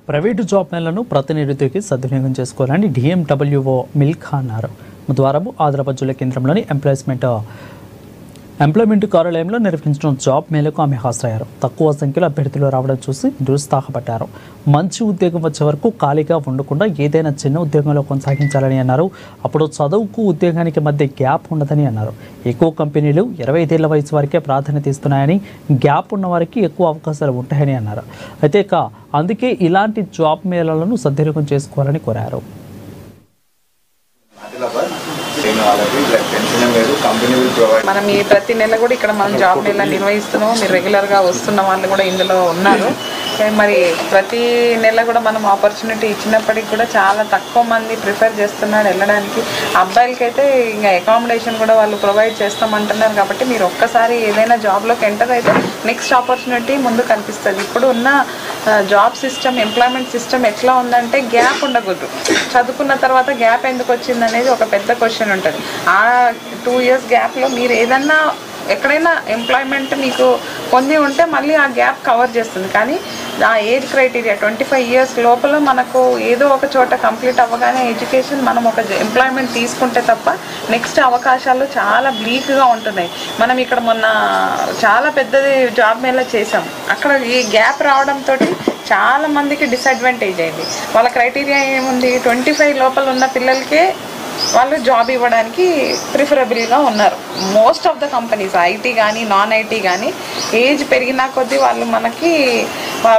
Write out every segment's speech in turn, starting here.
Private job మేళను ప్రతి నిరుద్యోగి సద్వినియోగం చేసుకోవాలని డిఎండబ్ల్యూఓ మిల్కా అన్నారు. బుధవారం ఆదిలాబాద్ జిల్లా కేంద్రంలోని ఎంప్లాయ్మెంట్ కార్యాలయంలో నిర్వహించిన జాబ్ మేళకు ఆమె హాజరయ్యారు. తక్కువ సంఖ్యలో అభ్యర్థులు రావడం చూసి నిరుత్సాహపడ్డారు. మంచి ఉద్యోగం వచ్చే వరకు ఖాళీగా ఉండకుండా ఏదైనా చిన్న ఉద్యోగంలో కొనసాగించాలని అన్నారు. అప్పుడు చదువుకు ఉద్యోగానికి మధ్య గ్యాప్ ఉండదని అన్నారు. ఎక్కువ కంపెనీలు 25 ఏళ్ల వయసు వారికే ప్రాధాన్యత ఇస్తున్నాయని, గ్యాప్ ఉన్న వారికి ఎక్కువ అవకాశాలు ఉంటాయని అన్నారు. అయితే అందుకే ఇలాంటి జాబ్ మేళలను సద్వినియోగం చేసుకోవాలని కోరారు. మనం ఈ ప్రతి నెల కూడా ఇక్కడ మనం జాబ్ మేళా నిర్వహిస్తున్నాం. మీరు రెగ్యులర్గా వస్తున్న వాళ్ళు కూడా ఇందులో ఉన్నారు. మరి ప్రతి నెల కూడా మనం ఆపర్చునిటీ ఇచ్చినప్పటికీ కూడా చాలా తక్కువ మంది ప్రిఫర్ చేస్తున్నారు వెళ్ళడానికి. అబ్బాయిలకైతే ఇంకా అకామిడేషన్ కూడా వాళ్ళు ప్రొవైడ్ చేస్తామంటున్నారు. కాబట్టి మీరు ఒక్కసారి ఏదైనా జాబ్లోకి ఎంటర్ అయితే నెక్స్ట్ ఆపర్చునిటీ ముందు కనిపిస్తుంది. ఇప్పుడు ఉన్న జాబ్ సిస్టమ్, ఎంప్లాయ్మెంట్ సిస్టమ్ ఎట్లా ఉందంటే గ్యాప్ ఉండకూడదు. చదువుకున్న తర్వాత గ్యాప్ ఎందుకు వచ్చింది అనేది ఒక పెద్ద క్వశ్చన్ ఉంటుంది. ఆ 2 years గ్యాప్లో మీరు ఏదన్నా ఎక్కడైనా ఎంప్లాయ్మెంట్ మీకు పొంది ఉంటే మళ్ళీ ఆ గ్యాప్ కవర్ చేస్తుంది. కానీ ఆ ఏజ్ క్రైటీరియా 25 years లోపల మనకు ఏదో ఒక చోట కంప్లీట్ అవ్వగానే ఎడ్యుకేషన్ మనం ఒక ఎంప్లాయ్మెంట్ తీసుకుంటే తప్ప నెక్స్ట్ అవకాశాలు చాలా బ్లీక్గా ఉంటున్నాయి. మనం ఇక్కడ మొన్న చాలా పెద్దది జాబ్ మేళా చేసాం. అక్కడ ఈ గ్యాప్ రావడంతో చాలా మందికి డిసడ్వాంటేజ్ అయింది. వాళ్ళ క్రైటీరియా ఏముంది, 25 లోపల ఉన్న పిల్లలకే వాళ్ళు జాబ్ ఇవ్వడానికి ప్రిఫరబుల్గా ఉన్నారు. Most of the companies IT కానీ నాన్ ఐటీ కానీ ఏజ్ పెరిగినా కొద్దీ వాళ్ళు మనకి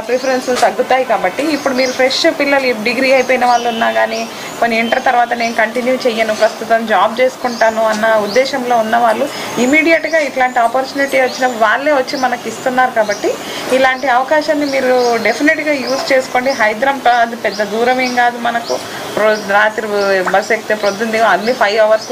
ప్రిఫరెన్సులు తగ్గుతాయి. కాబట్టి ఇప్పుడు మీరు ఫ్రెష్ పిల్లలు డిగ్రీ అయిపోయిన వాళ్ళు ఉన్నా కానీ కొన్ని ఇంటర్ తర్వాత నేను కంటిన్యూ చెయ్యను, ప్రస్తుతం జాబ్ చేసుకుంటాను అన్న ఉద్దేశంలో ఉన్న వాళ్ళు ఇమీడియట్గా ఇట్లాంటి ఆపర్చునిటీ వచ్చిన వాళ్ళే వచ్చి మనకి ఇస్తున్నారు. కాబట్టి ఇలాంటి అవకాశాన్ని మీరు డెఫినెట్గా యూజ్ చేసుకోండి. హైదరాబాద్ పెద్ద దూరం ఏం కాదు మనకు. రాత్రి బస్ ఎక్కితే పొద్దున్న అన్ని 5 hours